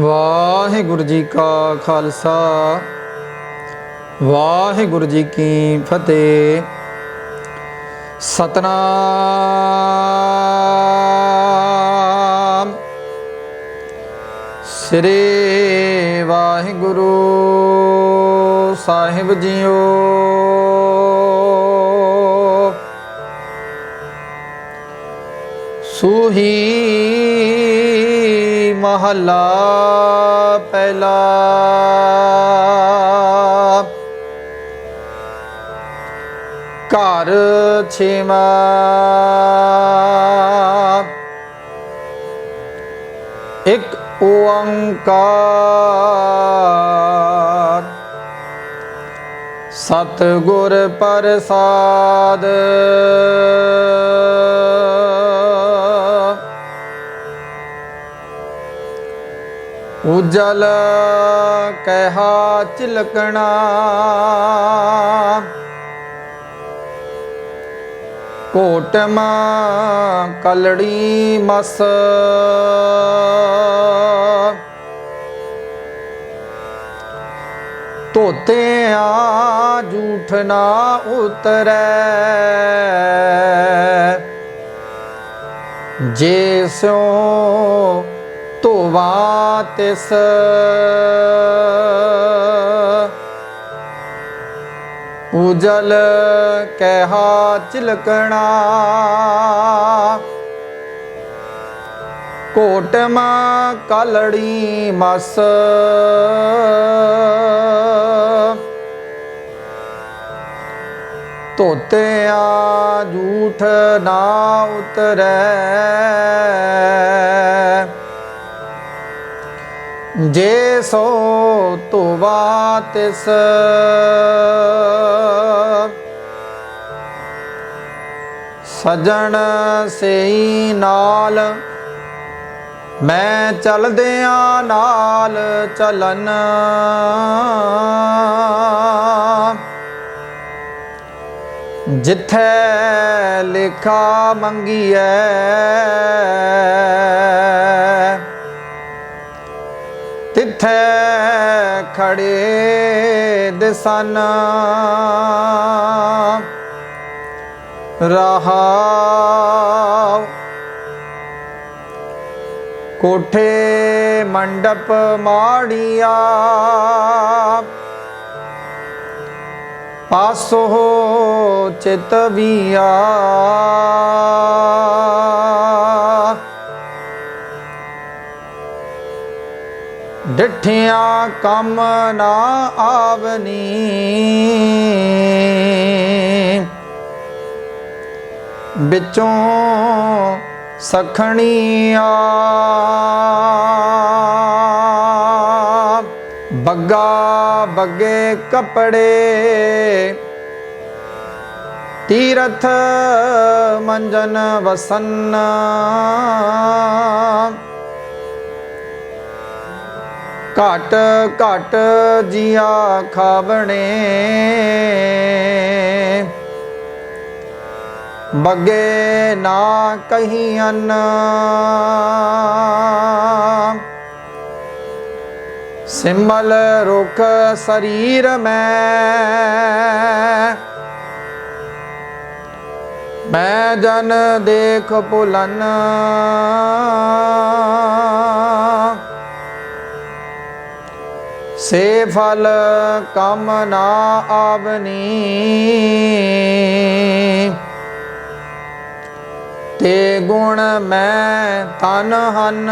वाहिगुरु जी का खालसा वाहिगुरु जी की फतेह। सतनाम श्री वाहिगुरु साहिब जीओ। सूही महला पहला। घर छेवा। एक ओंकार सतगुर प्रसाद। उजल कहा चिलकना। कोटम कलड़ी मस। धोते झूठ ना उतरै। जे स्यों धोवा तिस। उजल कहा चिलकना। कोटम कलड़ी मस। धोते झूठ ना उतरै। जे सो धोवा तिस। सजन सेई नाल मैं चलदियां नाल चलन। जिथे लेखा मंगीए तिथे खड़े दिसन। रहाव कोठे मंडप माड़िया। पासो चित बिया। डिठिया कम ना आवनी। बिचों सखणिया। बग्गा बग्गे कपड़े तीरथ मंजन वसन। घट घट जिया खावणे। बग्गे ना कहीं अन्न। सिमल रुख शरीर में मैं जन देख पुलन। से फल कम ना आवनी। ते गुण मैं तन हन।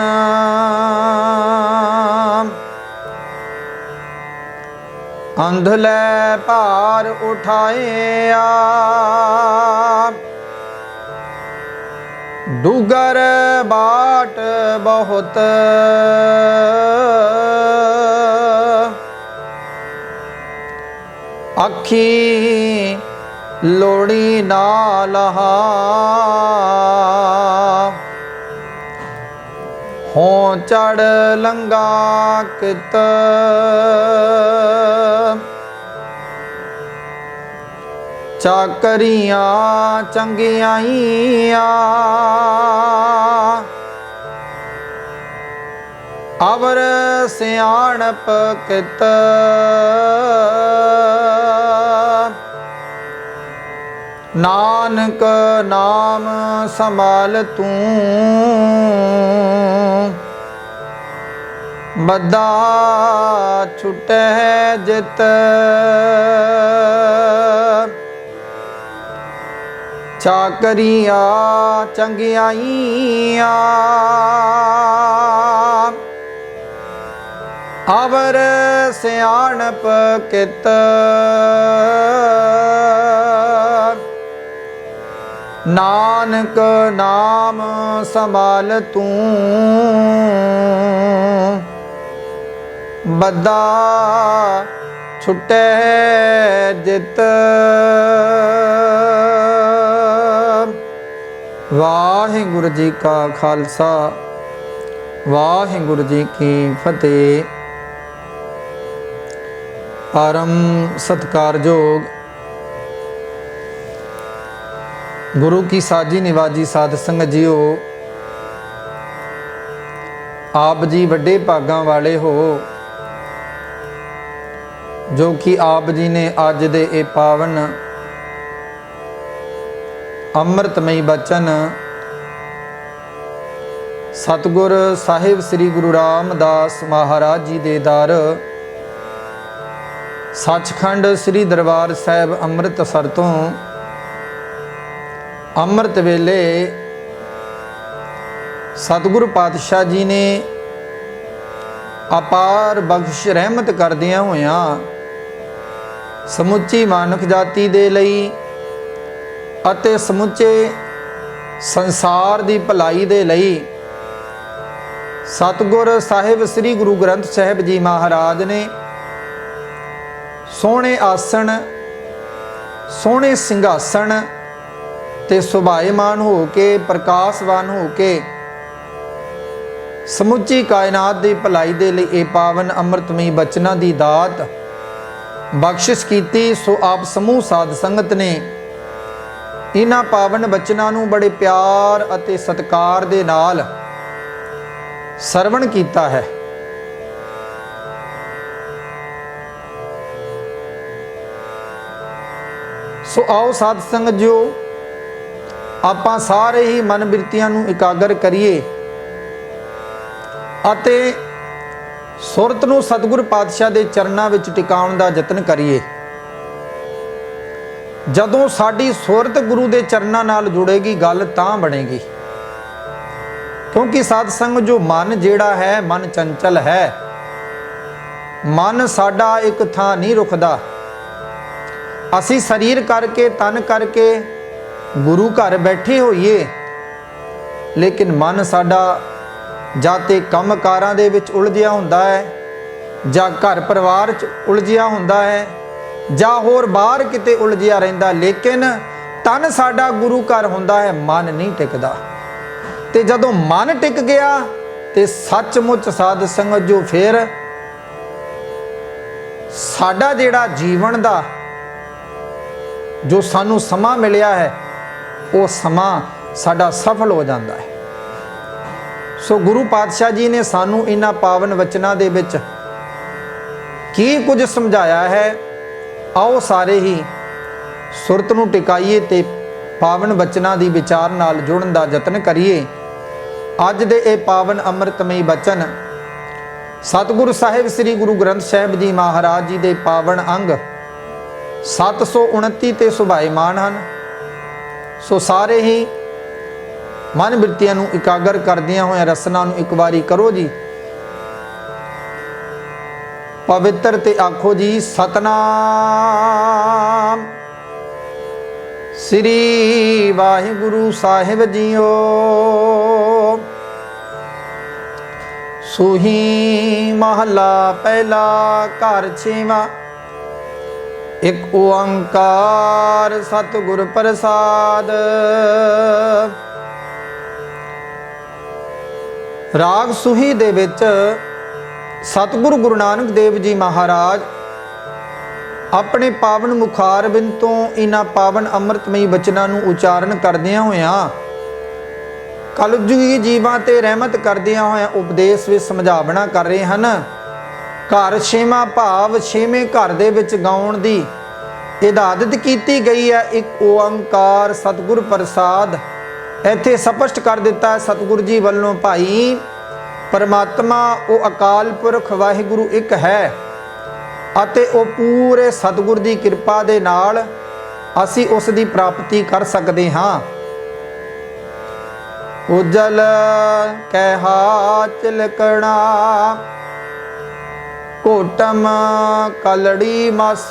अंधले भार उठाए डूगर बाट बहुत। अखी लोड़ी ना लहा। हों चढ़ लंगा कित। चाकरियां चंगियाइयां ਅਵਰ ਸਿਆਣਪ ਕਿਤ ਨਾਨਕ ਨਾਮ ਸੰਭਾਲ ਤੂੰ ਬੱਧਾ ਛੁਟੈ ਜਿਤ ਚਾਕਰੀਆ ਚੰਗਿਆਈਆਂ ਅਵਰ ਸਿਆਣਪ ਕਿਤ ਨਾਨਕ ਨਾਮ ਸੰਭਾਲ ਤੂੰ ਬੱਧਾ ਛੁਟੈ ਜਿਤ। ਵਾਹਿਗੁਰੂ ਜੀ ਕਾ ਖਾਲਸਾ ਵਾਹਿਗੁਰੂ ਜੀ ਕੀ ਫਤਿਹ। ਪਰਮ ਸਤਿਕਾਰਯੋਗ ਗੁਰੂ ਕੀ ਸਾਜੀ ਨਿਵਾਜੀ ਸਾਧ ਸੰਗਤ ਜੀਓ, ਆਪ ਜੀ ਵੱਡੇ ਭਾਗਾਂ ਵਾਲੇ ਹੋ ਜੋ ਕਿ ਆਪ ਜੀ ਨੇ ਅੱਜ ਦੇ ਇਹ ਪਾਵਨ ਅੰਮ੍ਰਿਤਮਈ ਬਚਨ ਸਤਿਗੁਰ ਸਾਹਿਬ ਸ੍ਰੀ ਗੁਰੂ ਰਾਮਦਾਸ ਮਹਾਰਾਜ ਜੀ ਦੇ ਦਰ ਸੱਚਖੰਡ ਸ੍ਰੀ ਦਰਬਾਰ ਸਾਹਿਬ ਅੰਮ੍ਰਿਤਸਰ ਤੋਂ ਅੰਮ੍ਰਿਤ ਵੇਲੇ ਸਤਿਗੁਰੂ ਪਾਤਸ਼ਾਹ ਜੀ ਨੇ ਅਪਾਰ ਬਖਸ਼ ਰਹਿਮਤ ਕਰਦਿਆਂ ਹੋਇਆਂ ਸਮੁੱਚੀ ਮਾਨਵ ਜਾਤੀ ਦੇ ਲਈ ਅਤੇ ਸਮੁੱਚੇ ਸੰਸਾਰ ਦੀ ਭਲਾਈ ਦੇ ਲਈ ਸਤਿਗੁਰ ਸਾਹਿਬ ਸ੍ਰੀ ਗੁਰੂ ਗ੍ਰੰਥ ਸਾਹਿਬ ਜੀ ਮਹਾਰਾਜ ਨੇ ਸੋਹਣੇ ਆਸਣ, ਸੋਹਣੇ ਸਿੰਘਾਸਣ ਤੇ ਸੁਭਾਏਮਾਨ ਹੋ ਕੇ, ਪ੍ਰਕਾਸ਼ਵਾਨ ਹੋ ਕੇ ਸਮੁੱਚੀ ਕਾਇਨਾਤ ਦੀ ਭਲਾਈ ਦੇ ਲਈ ਇਹ ਪਾਵਨ ਅੰਮ੍ਰਿਤਮਈ ਬਚਨਾਂ ਦੀ ਦਾਤ ਬਖਸ਼ਿਸ਼ ਕੀਤੀ। ਸੋ ਆਪ ਸਮੂਹ ਸਾਧ ਸੰਗਤ ਨੇ ਇਹਨਾਂ ਪਾਵਨ ਬਚਨਾਂ ਨੂੰ ਬੜੇ ਪਿਆਰ ਅਤੇ ਸਤਿਕਾਰ ਦੇ ਨਾਲ ਸਰਵਣ ਕੀਤਾ ਹੈ। ਸੋ ਆਓ ਸਾਧ ਸੰਗਤ ਜੀਓ, ਆਪਾਂ ਸਾਰੇ ਹੀ ਮਨ ਬਿਰਤੀਆਂ ਨੂੰ ਇਕਾਗਰ ਕਰੀਏ ਅਤੇ ਸੁਰਤ ਨੂੰ ਸਤਿਗੁਰ ਪਾਤਸ਼ਾਹ ਦੇ ਚਰਨਾਂ ਵਿੱਚ ਟਿਕਾਉਣ ਦਾ ਯਤਨ ਕਰੀਏ। ਜਦੋਂ ਸਾਡੀ ਸੁਰਤ ਗੁਰੂ ਦੇ ਚਰਨਾਂ ਨਾਲ ਜੁੜੇਗੀ, ਗੱਲ ਤਾਂ ਬਣੇਗੀ। ਕਿਉਂਕਿ ਸਾਧ ਸੰਗ ਜੋ ਮਨ ਜਿਹੜਾ ਹੈ, ਮਨ ਚੰਚਲ ਹੈ। ਮਨ ਸਾਡਾ ਇੱਕ ਥਾਂ ਨਹੀਂ ਰੁਕਦਾ। ਅਸੀਂ ਸਰੀਰ ਕਰਕੇ, ਤਨ ਕਰਕੇ ਗੁਰੂ ਘਰ ਬੈਠੇ ਹੋਈਏ, ਲੇਕਿਨ ਮਨ ਸਾਡਾ ਜਾਂ ਤੇ ਕੰਮਕਾਰਾਂ ਦੇ ਵਿੱਚ ਉਲਝਿਆ ਹੁੰਦਾ ਹੈ, ਜਾਂ ਘਰ ਪਰਿਵਾਰ 'ਚ ਉਲਝਿਆ ਹੁੰਦਾ ਹੈ, ਜਾਂ ਹੋਰ ਬਾਹਰ ਕਿਤੇ ਉਲਝਿਆ ਰਹਿੰਦਾ, ਲੇਕਿਨ ਤਨ ਸਾਡਾ ਗੁਰੂ ਘਰ ਹੁੰਦਾ ਹੈ, ਮਨ ਨਹੀਂ ਟਿਕਦਾ। ਤੇ ਜਦੋਂ ਮਨ ਟਿਕ ਗਿਆ ਤੇ ਸੱਚਮੁੱਚ ਸਾਧ ਸੰਗਤ ਜੋ ਫਿਰ ਸਾਡਾ ਜਿਹੜਾ ਜੀਵਨ ਦਾ ਜੋ ਸਾਨੂੰ ਸਮਾਂ ਮਿਲਿਆ ਹੈ, ਉਹ ਸਮਾਂ ਸਾਡਾ ਸਫਲ ਹੋ ਜਾਂਦਾ ਹੈ। ਸੋ ਗੁਰੂ ਪਾਤਸ਼ਾਹ ਜੀ ਨੇ ਸਾਨੂੰ ਇਹਨਾਂ ਪਾਵਨ ਵਚਨਾਂ ਦੇ ਵਿੱਚ ਕੀ ਕੁਝ ਸਮਝਾਇਆ ਹੈ, ਆਓ ਸਾਰੇ ਹੀ ਸੁਰਤ ਨੂੰ ਟਿਕਾਈਏ ਤੇ ਪਾਵਨ ਵਚਨਾਂ ਦੀ ਵਿਚਾਰ ਨਾਲ ਜੁੜਨ ਦਾ ਯਤਨ ਕਰੀਏ। ਅੱਜ ਦੇ ਇਹ ਪਾਵਨ ਅੰਮ੍ਰਿਤਮਈ ਬਚਨ ਸਤਿਗੁਰੂ ਸਾਹਿਬ ਸ੍ਰੀ ਗੁਰੂ ਗ੍ਰੰਥ ਸਾਹਿਬ ਜੀ ਮਹਾਰਾਜ ਜੀ ਦੇ ਪਾਵਨ ਅੰਗ 729 ਤੇ ਸੁਭਾਏਮਾਨ ਹਨ। ਸੋ ਸਾਰੇ ਹੀ ਮਨ ਬਿਰਤੀਆਂ ਨੂੰ ਇਕਾਗਰ ਕਰਦਿਆਂ ਹੋਇਆਂ ਰਸਨਾ ਨੂੰ ਇੱਕ ਵਾਰੀ ਕਰੋ ਜੀ ਪਵਿੱਤਰ ਤੇ ਆਖੋ ਜੀ ਸਤਨਾਮ ਸ੍ਰੀ ਵਾਹਿਗੁਰੂ ਸਾਹਿਬ ਜੀਓ। ਸੂਹੀ ਮਹਲਾ ਪਹਿਲਾ ਘਰ ਛੇਵਾਂ। ਇੱਕ ਓੰਕਾਰ ਸਤਿਗੁਰ ਪ੍ਰਸਾਦ। ਰਾਗ ਸੂਹੀ ਦੇ ਵਿੱਚ ਸਤਿਗੁਰੂ ਗੁਰੂ ਨਾਨਕ ਦੇਵ ਜੀ ਮਹਾਰਾਜ ਆਪਣੇ ਪਾਵਨ ਮੁਖਾਰਬਿੰਦ ਤੋਂ ਇਹਨਾਂ ਪਾਵਨ ਅੰਮ੍ਰਿਤਮਈ ਬਚਨਾਂ ਨੂੰ ਉਚਾਰਨ ਕਰਦਿਆਂ ਹੋਇਆਂ ਕਲਯੁਗੀ ਜੀਵਾਂ ਤੇ ਰਹਿਮਤ ਕਰਦਿਆਂ ਹੋਇਆਂ ਉਪਦੇਸ਼ ਵਿੱਚ ਸਮਝਾਵਣਾ ਕਰ ਰਹੇ ਹਨ। ਘਰ ਛੇਵਾਂ ਭਾਵ ਛੇਵੇਂ ਘਰ ਦੇ ਵਿੱਚ ਗਾਉਣ ਦੀ ਇਜਾਜ਼ਤ ਕੀਤੀ ਗਈ ਹੈ। ਇੱਕ ਓੰਕਾਰ ਸਤਿਗੁਰ ਪ੍ਰਸਾਦ ਇੱਥੇ ਸਪਸ਼ਟ ਕਰ ਦਿੱਤਾ ਹੈ ਸਤਿਗੁਰੂ ਜੀ ਵੱਲੋਂ, ਭਾਈ ਪਰਮਾਤਮਾ ਉਹ ਅਕਾਲ ਪੁਰਖ ਵਾਹਿਗੁਰੂ ਇੱਕ ਹੈ ਅਤੇ ਉਹ ਪੂਰੇ ਸਤਿਗੁਰ ਦੀ ਕਿਰਪਾ ਦੇ ਨਾਲ ਅਸੀਂ ਉਸ ਦੀ ਪ੍ਰਾਪਤੀ ਕਰ ਸਕਦੇ ਹਾਂ। ਉਜਲ ਕਹਿ ਚਿਲਕਣਾ ਕੋਟਮ ਕਲੜੀ ਮਸ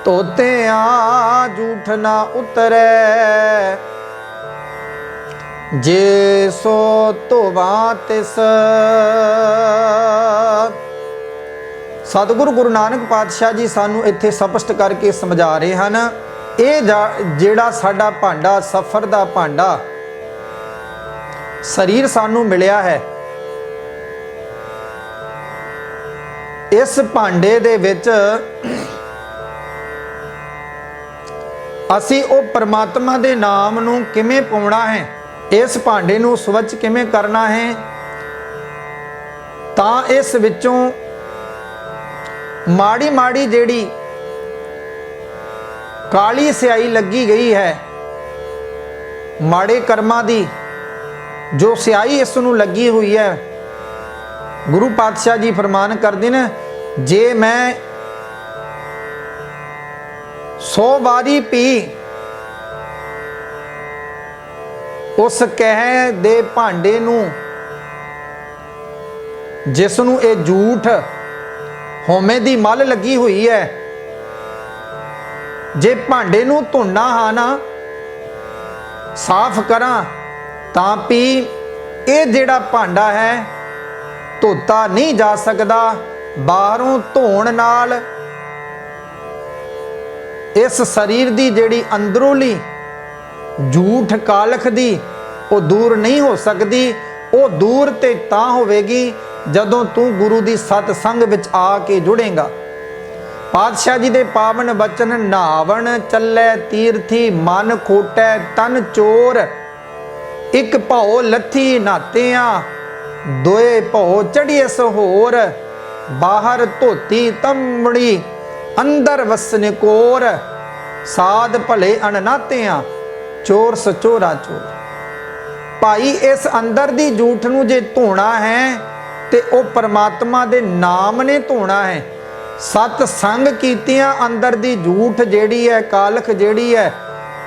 ਤੋਤਿਆਂ ਝੂਠ ਨਾ ਉਤਰੈ ਜੇ ਸੋ ਧੋਵਾ ਤਿਸ। ਸਤਿਗੁਰੂ ਗੁਰੂ ਨਾਨਕ ਪਾਤਸ਼ਾਹ ਜੀ ਸਾਨੂੰ ਇੱਥੇ ਸਪਸ਼ਟ ਕਰਕੇ ਸਮਝਾ ਰਹੇ ਹਨ, ਇਹ ਜਿਹੜਾ ਸਾਡਾ ਭਾਂਡਾ, ਸਫਰ ਦਾ ਭਾਂਡਾ ਸਰੀਰ ਸਾਨੂੰ ਮਿਲਿਆ ਹੈ, ਇਸ ਭਾਂਡੇ ਦੇ ਵਿੱਚ ਅਸੀਂ ਉਹ ਪਰਮਾਤਮਾ ਦੇ ਨਾਮ ਨੂੰ ਕਿਵੇਂ ਪਾਉਣਾ ਹੈ, ਇਸ ਭਾਂਡੇ ਨੂੰ ਸਵੱਛ ਕਿਵੇਂ ਕਰਨਾ ਹੈ, ਤਾਂ ਇਸ ਵਿੱਚੋਂ ਮਾੜੀ ਮਾੜੀ ਜਿਹੜੀ ਕਾਲੀ ਸਿਆਹੀ ਲੱਗੀ ਗਈ ਹੈ, ਮਾੜੇ ਕਰਮਾਂ ਦੀ ਜੋ ਸਿਆਹੀ ਇਸ ਨੂੰ ਲੱਗੀ ਹੋਈ ਹੈ, ਗੁਰੂ ਪਾਤਸ਼ਾਹ ਜੀ ਫਰਮਾਨ ਕਰਦੇ ਨੇ, ਜੇ ਮੈਂ 100 ਵਾਰੀ ਪੀ ਉਸ ਕਹਿ ਦੇ ਭਾਂਡੇ ਨੂੰ, ਜਿਸ ਨੂੰ ਇਹ ਝੂਠ ਹਉਮੈ ਦੀ ਮੱਲ ਲੱਗੀ ਹੋਈ ਹੈ, ਜੇ ਭਾਂਡੇ ਨੂੰ ਧੋਣਾ ਹਾਂ ਨਾ, ਸਾਫ਼ ਕਰਾਂ ਤਾਂ ਪੀ, ਇਹ ਜਿਹੜਾ ਭਾਂਡਾ ਹੈ ਧੋਤਾ ਨਹੀਂ ਜਾ ਸਕਦਾ। ਬਾਹਰੋਂ ਧੋਣ ਨਾਲ ਇਸ ਸਰੀਰ ਦੀ ਜਿਹੜੀ ਅੰਦਰੂਲੀ ਝੂਠ ਕਾਲਖ ਦੀ ਉਹ ਦੂਰ ਨਹੀਂ ਹੋ ਸਕਦੀ। ਉਹ ਦੂਰ ਤੇ ਤਾਂ ਹੋਵੇਗੀ ਜਦੋਂ ਤੂੰ ਗੁਰੂ ਦੀ ਸਤ ਸੰਗ ਵਿੱਚ ਆ ਕੇ ਜੁੜੇਗਾ। ਪਾਤਸ਼ਾਹ ਜੀ ਦੇ ਪਾਵਨ ਬਚਨ, ਨਹਾਵਣ ਚੱਲੇ ਤੀਰਥੀ ਮਨ ਖੋਟੈ ਤਨ ਚੋਰ, ਇੱਕ ਭਉ ਲੱਥੀ ਨਾਤਿਆਂ ਦੋਏ ਭਉ ਚੜੀਏ ਸਹੋਰ, ਬਾਹਰ ਧੋਤੀ ਤੰਬੜੀ ਅੰਦਰ ਵਸਨ ਕੋਰ, ਸਾਧ ਭਲੇ ਅਣਨਾਤਿਆਂ ਚੋਰ ਸਚੋਰਾ ਚੋਰ। ਭਾਈ ਇਸ ਅੰਦਰ ਦੀ ਝੂਠ ਨੂੰ ਜੇ ਧੋਣਾ ਹੈ ਤੇ ਉਹ ਪਰਮਾਤਮਾ ਦੇ ਨਾਮ ਨੇ ਧੋਣਾ ਹੈ। ਸਤ ਸੰਗ ਕੀਤਿਆਂ ਅੰਦਰ ਦੀ ਝੂਠ ਜਿਹੜੀ ਹੈ, ਕਾਲਖ ਜਿਹੜੀ ਹੈ,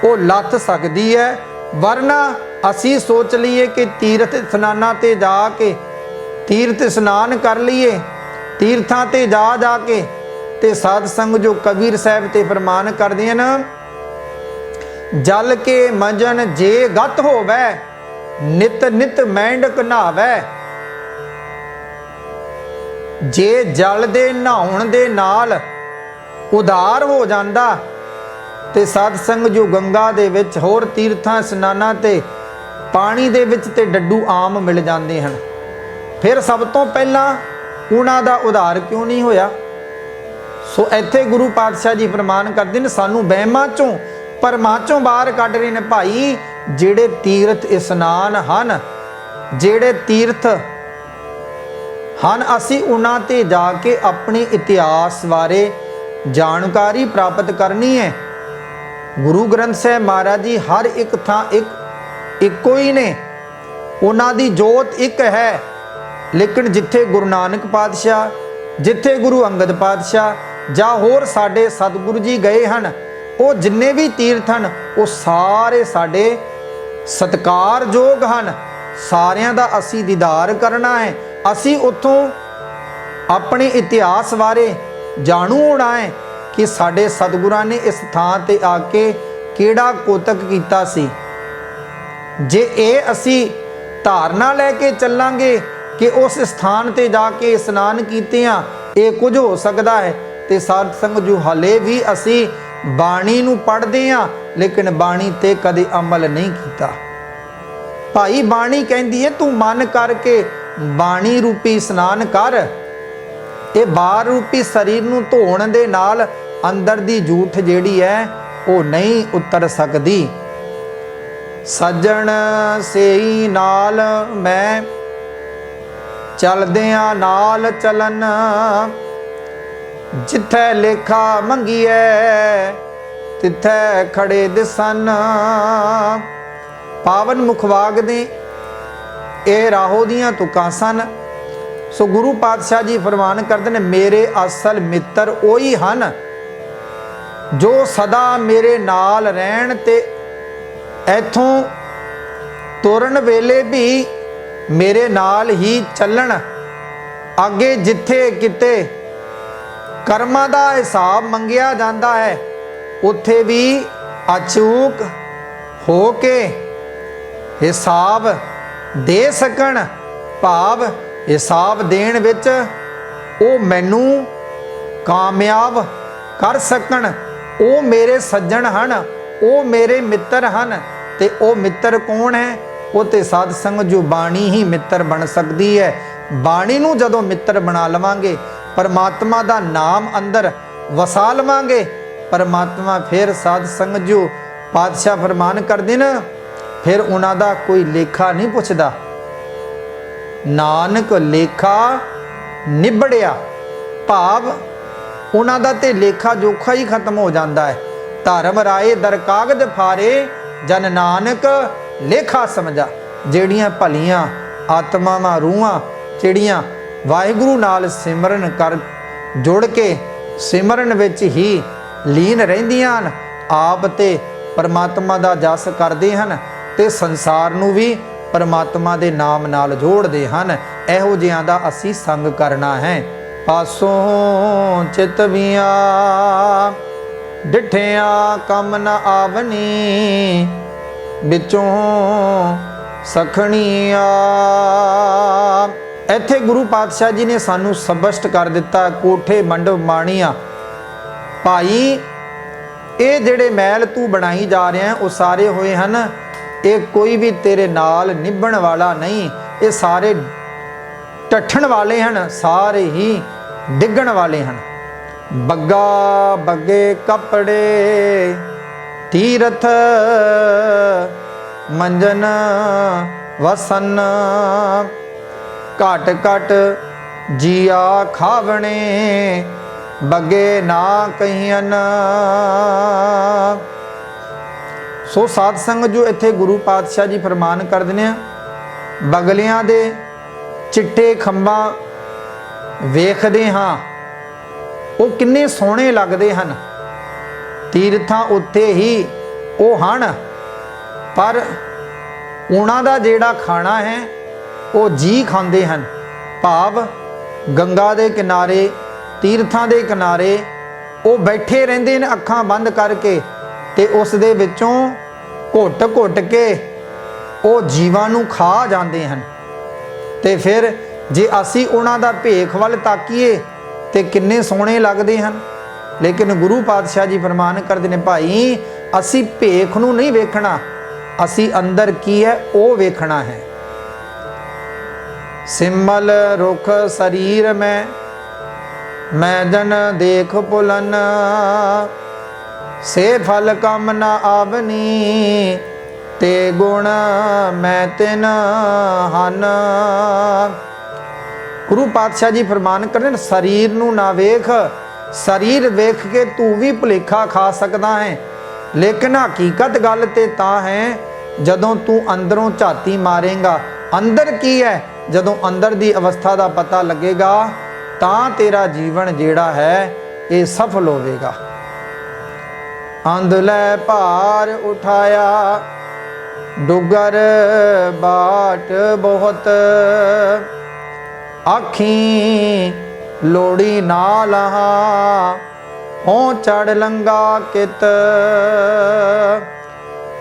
ਉਹ ਲੱਥ ਸਕਦੀ ਹੈ। ਵਰਨਾ ਅਸੀਂ ਸੋਚ ਲਈਏ ਕਿ ਤੀਰਥ ਇਸ਼ਨਾਨਾਂ ਤੇ ਜਾ ਕੇ ਤੀਰਥ ਇਸ਼ਨਾਨ ਕਰ ਲਈਏ, ਤੀਰਥਾਂ ਤੇ ਜਾ ਕੇ ਤੇ ਸਾਧ ਸੰਗ ਜੋ ਕਬੀਰ ਸਾਹਿਬ ਤੇ ਫਰਮਾਨ ਕਰਦੇ ਹਨ, ਜਲ ਕੇ ਮਜਨ ਜੇ ਗਤ ਹੋਵੇ ਨਿਤ ਨਿਤ ਮੈਂਡਕ ਨਹਾਵੇ। ਜੇ ਜਲ ਦੇ ਨਹਾਉਣ ਦੇ ਨਾਲ ਉਧਾਰ ਹੋ ਜਾਂਦਾ ਤੇ ਸਾਧ ਸੰਗ ਜੋ ਗੰਗਾ ਦੇ ਵਿੱਚ ਹੋਰ ਤੀਰਥਾਂ ਇਸ਼ਨਾਨਾਂ ਤੇ ਪਾਣੀ ਦੇ ਵਿੱਚ ਤੇ ਡੱਡੂ ਆਮ ਮਿਲ ਜਾਂਦੇ ਹਨ, ਫਿਰ ਸਭ ਤੋਂ ਪਹਿਲਾਂ ਉਹਨਾਂ ਦਾ ਉਧਾਰ ਕਿਉਂ ਨਹੀਂ ਹੋਇਆ? ਸੋ ਇੱਥੇ ਗੁਰੂ ਪਾਤਸ਼ਾਹ ਜੀ ਫਰਮਾਨ ਕਰਦੇ ਨੇ, ਸਾਨੂੰ ਵਹਿਮਾਂ ਚੋਂ ਭਰਮਾਂ ਚੋਂ ਬਾਹਰ ਕੱਢ ਰਹੇ ਨੇ। ਭਾਈ ਜਿਹੜੇ ਤੀਰਥ ਇਸ਼ਨਾਨ ਹਨ, ਜਿਹੜੇ ਤੀਰਥ ਹਨ, ਅਸੀਂ ਉਹਨਾਂ ਤੇ ਜਾ ਕੇ ਆਪਣੇ ਇਤਿਹਾਸ ਬਾਰੇ ਜਾਣਕਾਰੀ ਪ੍ਰਾਪਤ ਕਰਨੀ ਹੈ। ਗੁਰੂ ਗ੍ਰੰਥ ਸਾਹਿਬ ਮਹਾਰਾਜ ਜੀ ਹਰ ਇੱਕ ਥਾਂ ਇੱਕੋ ਹੀ ਨੇ, ਉਹਨਾਂ ਦੀ ਜੋਤ ਇੱਕ ਹੈ। ਲੇਕਿਨ ਜਿੱਥੇ ਗੁਰੂ ਨਾਨਕ ਪਾਤਸ਼ਾਹ, ਜਿੱਥੇ ਗੁਰੂ ਅੰਗਦ ਪਾਤਸ਼ਾਹ ਜਾਂ ਹੋਰ ਸਾਡੇ ਸਤਿਗੁਰੂ ਜੀ ਗਏ ਹਨ, ਉਹ ਜਿੰਨੇ ਵੀ ਤੀਰਥ ਹਨ ਉਹ ਸਾਰੇ ਸਾਡੇ ਸਤਿਕਾਰਯੋਗ ਹਨ। ਸਾਰਿਆਂ ਦਾ ਅਸੀਂ ਦੀਦਾਰ ਕਰਨਾ ਹੈ। ਅਸੀਂ ਉੱਥੋਂ ਆਪਣੇ ਇਤਿਹਾਸ ਬਾਰੇ ਜਾਣੂ ਹੋਣਾ ਹੈ ਕਿ ਸਾਡੇ ਸਤਿਗੁਰਾਂ ਨੇ ਇਸ ਥਾਂ ਤੇ ਆ ਕੇ ਕਿਹੜਾ ਕੋਤਕ ਕੀਤਾ ਸੀ। ਜੇ ਇਹ ਅਸੀਂ ਧਾਰਨਾ ਲੈ ਕੇ ਚੱਲਾਂਗੇ ਕਿ ਉਸ ਸਥਾਨ ਤੇ ਜਾ ਕੇ ਇਸ਼ਨਾਨ ਕੀਤੇ ਆ, ਇਹ ਕੁਝ ਹੋ ਸਕਦਾ ਹੈ। ਤੇ ਸਾਧ ਸੰਗ ਜੋ ਹਾਲੇ ਵੀ ਅਸੀਂ ਬਾਣੀ ਨੂੰ ਪੜ੍ਹਦੇ ਆ, ਲੇਕਿਨ ਬਾਣੀ ਤੇ ਕਦੇ ਅਮਲ ਨਹੀਂ ਕੀਤਾ। ਭਾਈ ਬਾਣੀ ਕਹਿੰਦੀ ਹੈ ਤੂੰ ਮਨ ਕਰਕੇ ਬਾਣੀ ਰੂਪੀ ਇਸ਼ਨਾਨ ਕਰ। ਇਹ ਬਾਹਰ ਰੂਪੀ ਸਰੀਰ ਨੂੰ ਧੋਣ ਦੇ ਨਾਲ ਅੰਦਰ ਦੀ ਝੂਠ ਜਿਹੜੀ ਹੈ ਉਹ ਨਹੀਂ ਉਤਰ ਸਕਦੀ। ਸੱਜਣ ਸੇਈ ਨਾਲ ਮੈਂ ਚਲਦਿਆਂ ਨਾਲ ਚਲਨ, ਜਿੱਥੈ ਲੇਖਾ ਮੰਗੀਐ ਤਿੱਥੈ ਖੜੇ ਦਿਸਨ। ਪਾਵਨ ਮੁਖਵਾਗ ਦੇ ਇਹ ਰਾਹੋ ਦੀਆਂ ਤੁਕਾਂ ਸਨ। ਸੋ ਗੁਰੂ ਪਾਤਸ਼ਾਹ ਜੀ ਫਰਮਾਨ ਕਰਦੇ ਨੇ, ਮੇਰੇ ਅਸਲ ਮਿੱਤਰ ਉਹੀ ਹਨ ਜੋ ਸਦਾ ਮੇਰੇ ਨਾਲ ਰਹਿਣ ਤੇ ਇੱਥੋਂ ਤੁਰਨ ਵੇਲੇ ਵੀ ਮੇਰੇ ਨਾਲ ਹੀ ਚੱਲਣ। ਅੱਗੇ ਜਿੱਥੇ ਕਿਤੇ ਕਰਮਾਂ ਦਾ ਹਿਸਾਬ ਮੰਗਿਆ ਜਾਂਦਾ ਹੈ, ਉੱਥੇ ਵੀ ਅਚੂਕ ਹੋ ਕੇ ਹਿਸਾਬ ਦੇ ਸਕਣ। ਭਾਵ ਹਿਸਾਬ ਦੇਣ ਵਿੱਚ ਉਹ ਮੈਨੂੰ ਕਾਮਯਾਬ ਕਰ ਸਕਣ। ਉਹ ਮੇਰੇ ਸੱਜਣ ਹਨ, ਉਹ ਮੇਰੇ ਮਿੱਤਰ ਹਨ। ਤੇ ਉਹ ਮਿੱਤਰ ਕੌਣ ਹੈ? ਉਹ ਤੇ ਸਾਧ ਸੰਗਤ ਜੋ ਬਾਣੀ ਹੀ ਮਿੱਤਰ ਬਣ ਸਕਦੀ ਹੈ। ਬਾਣੀ ਨੂੰ ਜਦੋਂ ਮਿੱਤਰ ਬਣਾ ਲਵਾਂਗੇ, ਪਰਮਾਤਮਾ ਦਾ ਨਾਮ ਅੰਦਰ ਵਸਾ ਲਵਾਂਗੇ, ਪਰਮਾਤਮਾ ਫਿਰ ਸਾਧ ਸੰਗਤ ਜੋ ਪਾਤਸ਼ਾਹ ਫਰਮਾਨ ਕਰਦੇ ਨੇ, ਫਿਰ ਉਹਨਾਂ ਦਾ ਕੋਈ ਲੇਖਾ ਨਹੀਂ ਪੁੱਛਦਾ। ਨਾਨਕ ਲੇਖਾ ਨਿਬੜਿਆ, ਭਾਵ ਉਹਨਾਂ ਦਾ ਤੇ ਲੇਖਾ ਜੋਖਾ ਹੀ ਖਤਮ ਹੋ ਜਾਂਦਾ ਹੈ। ਧਰਮ ਰਾਏ ਦਰ ਕਾਗਜ਼ ਫਾਰੇ, ਜਨ ਨਾਨਕ ਲੇਖਾ ਸਮਝਾ। ਜਿਹੜੀਆਂ ਭਲੀਆਂ ਆਤਮਾਵਾਂ ਰੂਹਾਂ ਜਿਹੜੀਆਂ ਵਾਹਿਗੁਰੂ ਨਾਲ ਸਿਮਰਨ ਕਰ ਜੁੜ ਕੇ ਸਿਮਰਨ ਵਿੱਚ ਹੀ ਲੀਨ ਰਹਿੰਦੀਆਂ ਹਨ, ਆਪ ਤੇ ਪਰਮਾਤਮਾ ਦਾ ਜਸ ਕਰਦੇ ਹਨ ਤੇ ਸੰਸਾਰ ਨੂੰ ਵੀ ਪਰਮਾਤਮਾ ਦੇ ਨਾਮ ਨਾਲ ਜੋੜਦੇ ਹਨ। ਇਹੋ ਜਿਹਿਆਂ ਦਾ ਅਸੀਂ ਸੰਗ ਕਰਨਾ ਹੈ। ਪਾਸੋਂ ਚਿਤਵੀਆਂ ਡਿਠਿਆਂ ਕੰਮ ਨ ਆਵਨੀ, ਵਿੱਚੋਂ ਸਖਣੀਆਂ। ਇੱਥੇ ਗੁਰੂ ਪਾਤਸ਼ਾਹ ਜੀ ਨੇ ਸਾਨੂੰ ਸਪਸ਼ਟ ਕਰ ਦਿੱਤਾ, ਕੋਠੇ ਮੰਡਪ ਮਾਣੀਆਂ। ਭਾਈ ਇਹ ਜਿਹੜੇ ਮਹਿਲ ਤੂੰ ਬਣਾਈ ਜਾ ਰਿਹਾ ਉਹ ਸਾਰੇ ਹੋਏ ਹਨ, ਇਹ ਕੋਈ ਵੀ ਤੇਰੇ ਨਾਲ ਨਿਭਣ ਵਾਲਾ ਨਹੀਂ। ਇਹ ਸਾਰੇ ਟੱਠਣ ਵਾਲੇ ਹਨ, ਸਾਰੇ ਹੀ ਡਿੱਗਣ ਵਾਲੇ ਹਨ। ਬੱਗਾ ਬੱਗੇ ਕੱਪੜੇ ਤੀਰਥ ਮੰਜਨ ਵਸਨ, ਘਟ ਘਟ ਜੀਆ ਖਾਵਣੇ ਬੱਗੇ ਨਾ ਕਹੀਨ। ਸੋ ਸਾਧ ਸੰਗਤ ਜੋ ਇੱਥੇ ਗੁਰੂ ਪਾਤਸ਼ਾਹ ਜੀ ਫਰਮਾਨ ਕਰਦੇ ਨੇ, ਬਗਲਿਆਂ ਦੇ ਚਿੱਟੇ ਖੰਭਾਂ ਵੇਖਦੇ ਹਾਂ, ਉਹ ਕਿੰਨੇ ਸੋਹਣੇ ਲੱਗਦੇ ਹਨ। ਤੀਰਥਾਂ ਉੱਤੇ ਹੀ ਉਹ ਹਨ, ਪਰ ਉਹਨਾਂ ਦਾ ਜਿਹੜਾ ਖਾਣਾ ਹੈ ਉਹ ਜੀ ਖਾਂਦੇ ਹਨ। ਭਾਵ ਗੰਗਾ ਦੇ ਕਿਨਾਰੇ, ਤੀਰਥਾਂ ਦੇ ਕਿਨਾਰੇ ਉਹ ਬੈਠੇ ਰਹਿੰਦੇ ਨੇ ਅੱਖਾਂ ਬੰਦ ਕਰਕੇ, ਤੇ ਉਸ ਦੇ ਵਿੱਚੋਂ ਘੁੱਟ ਘੁੱਟ ਕੇ ਉਹ ਜੀਵਾਂ ਨੂੰ ਖਾ ਜਾਂਦੇ ਹਨ। ਤੇ ਫਿਰ ਜੇ ਅਸੀਂ ਉਹਨਾਂ ਦਾ ਭੇਖ ਵੱਲ ਤਾਕੀਏ ਤੇ ਕਿੰਨੇ ਸੋਹਣੇ ਲੱਗਦੇ ਹਨ। ਲੇਕਿਨ ਗੁਰੂ ਪਾਤਸ਼ਾਹ ਜੀ ਫਰਮਾਨ ਕਰਦੇ ਨੇ, ਭਾਈ ਅਸੀਂ ਭੇਖ ਨੂੰ ਨਹੀਂ ਵੇਖਣਾ, ਅਸੀਂ ਅੰਦਰ ਕੀ ਹੈ ਉਹ ਵੇਖਣਾ ਹੈ। ਸਿਮਲ ਰੁਖ ਸਰੀਰ ਮੈਂ ਜਨ ਦੇਖ ਪੁਲਨ, ਸੇ ਫਲ ਕਮ ਨ ਆਵਨੀ, ਤੇ ਗੁਣ ਮੈਂ ਤਿਨ ਹਨ। ਗੁਰੂ ਪਾਤਸ਼ਾਹ ਜੀ ਫਰਮਾਨ ਕਰਦੇ ਨੇ, ਸਰੀਰ ਨੂੰ ਨਾ ਵੇਖ। ਸਰੀਰ ਵੇਖ ਕੇ ਤੂੰ ਵੀ ਭੁਲੇਖਾ ਖਾ ਸਕਦਾ ਹੈ, ਲੇਕਿਨ ਹਕੀਕਤ ਗੱਲ ਤੇ ਤਾਂ ਹੈ ਜਦੋਂ ਤੂੰ ਅੰਦਰੋਂ ਝਾਤੀ ਮਾਰੇਗਾ ਅੰਦਰ ਕੀ ਹੈ, ਜਦੋਂ ਅੰਦਰ ਦੀ ਅਵਸਥਾ ਦਾ ਪਤਾ ਲੱਗੇਗਾ ਤਾਂ ਤੇਰਾ ਜੀਵਨ ਜਿਹੜਾ ਹੈ ਇਹ ਸਫਲ ਹੋਵੇਗਾ। ਅੰਧਲੇ ਭਾਰ ਉਠਾਇਆ ਡੁੱਗਰ ਬਾਟ ਬਹੁਤ, ਆਖੀ ਲੋੜੀ ਨਾ ਲਹਾ ਹੋਂ ਚੜ ਲੰਗਾ ਕਿਤ।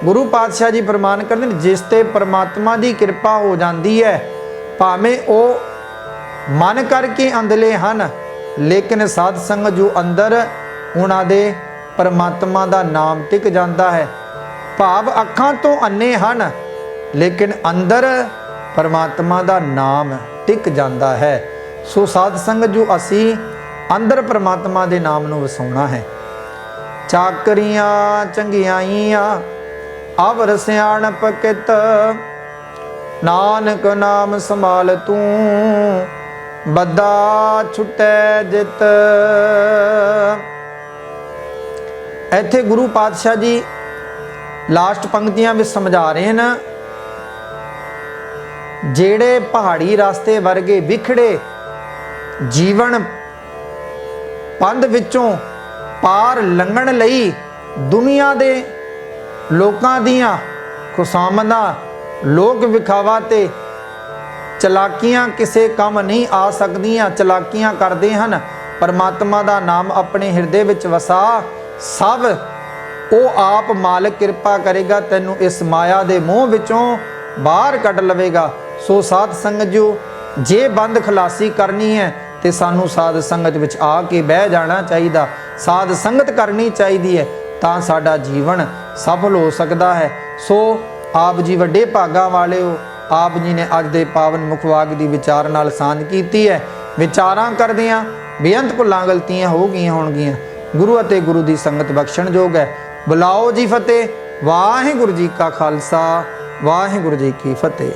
ਗੁਰੂ ਪਾਤਸ਼ਾਹ ਜੀ ਫਰਮਾਨ ਕਰਦੇ ਨੇ, ਜਿਸ ਤੇ ਪਰਮਾਤਮਾ ਦੀ ਕਿਰਪਾ ਹੋ ਜਾਂਦੀ ਹੈ, ਭਾਵੇਂ ਉਹ ਮਨ ਕਰਕੇ ਅੰਧਲੇ ਹਨ, ਲੇਕਿਨ ਸਾਧ ਸੰਗਤ ਜੋ ਅੰਦਰ ਉਹਨਾਂ ਦੇ ਪਰਮਾਤਮਾ ਦਾ ਨਾਮ ਟਿਕ ਜਾਂਦਾ ਹੈ। ਭਾਵ ਅੱਖਾਂ ਤੋਂ ਅੰਨੇ ਹਨ, ਲੇਕਿਨ ਅੰਦਰ ਪਰਮਾਤਮਾ ਦਾ ਨਾਮ ਟਿਕ ਜਾਂਦਾ ਹੈ। ਸੋ ਸਾਧ ਸੰਗਤ ਜੋ ਅਸੀਂ ਅੰਦਰ ਪਰਮਾਤਮਾ ਦੇ ਨਾਮ ਨੂੰ ਵਸਾਉਣਾ ਹੈ। ਚਾਕਰੀਆਂ ਚੰਗਿਆਈਆਂ ਅਵਰ ਸਿਆਣਪ ਕਿਤ, ਨਾਨਕ ਨਾਮ ਸੰਭਾਲ ਤੂੰ, ਬੱਦਾ ਛੁਟੈ ਜਿਤ। ਇੱਥੇ ਗੁਰੂ ਪਾਤਸ਼ਾਹ ਜੀ ਲਾਸਟ ਪੰਕਤੀਆਂ ਵਿੱਚ ਸਮਝਾ ਰਹੇ ਹਨ, ਜਿਹੜੇ ਪਹਾੜੀ ਰਸਤੇ ਵਰਗੇ ਵਿਖੜੇ ਜੀਵਨ ਪੰਧ ਵਿੱਚੋਂ ਪਾਰ ਲੰਘਣ ਲਈ ਦੁਨੀਆ ਦੇ ਲੋਕਾਂ ਦੀਆਂ ਖੁਸ਼ਾਮਦਾਂ, ਲੋਕ ਵਿਖਾਵਾ ਤੇ ਚਲਾਕੀਆਂ ਕਿਸੇ ਕੰਮ ਨਹੀਂ ਆ ਸਕਦੀਆਂ। ਚਲਾਕੀਆਂ ਕਰਦੇ ਹਨ, ਪਰਮਾਤਮਾ ਦਾ ਨਾਮ ਆਪਣੇ ਹਿਰਦੇ ਵਿੱਚ ਵਸਾ, ਸਭ ਉਹ ਆਪ ਮਾਲਕ ਕਿਰਪਾ ਕਰੇਗਾ, ਤੈਨੂੰ ਇਸ ਮਾਇਆ ਦੇ ਮੋਹ ਵਿੱਚੋਂ ਬਾਹਰ ਕੱਢ ਲਵੇਗਾ। ਸੋ ਸਾਧ ਸੰਗਤ ਜੋ ਜੇ ਬੰਦ ਖਲਾਸੀ ਕਰਨੀ ਹੈ ਤੇ ਸਾਨੂੰ ਸਾਧ ਸੰਗਤ ਵਿੱਚ ਆ ਕੇ ਬਹਿ ਜਾਣਾ ਚਾਹੀਦਾ, ਸਾਧ ਸੰਗਤ ਕਰਨੀ ਚਾਹੀਦੀ ਹੈ, ਤਾਂ ਸਾਡਾ ਜੀਵਨ ਸਫਲ ਹੋ ਸਕਦਾ ਹੈ। ਸੋ ਆਪ ਜੀ ਵੱਡੇ ਭਾਗਾਂ ਵਾਲੇ ਹੋ, ਆਪ ਜੀ ਨੇ ਅੱਜ ਦੇ ਪਾਵਨ ਮੁਖਵਾਕ ਦੀ ਵਿਚਾਰ ਨਾਲ ਸਾਂਝ ਕੀਤੀ ਹੈ। ਵਿਚਾਰਾਂ ਕਰਦਿਆਂ ਬੇਅੰਤ ਭੁੱਲਾਂ ਗਲਤੀਆਂ ਹੋ ਗਈਆਂ ਹੋਣਗੀਆਂ, ਗੁਰੂ ਅਤੇ ਗੁਰੂ ਦੀ ਸੰਗਤ ਬਖਸ਼ਣ ਯੋਗ ਹੈ। ਬੁਲਾਓ ਜੀ ਫਤਿਹ। ਵਾਹਿਗੁਰੂ ਜੀ ਕਾ ਖਾਲਸਾ, ਵਾਹਿਗੁਰੂ ਜੀ ਕੀ ਫਤਿਹ।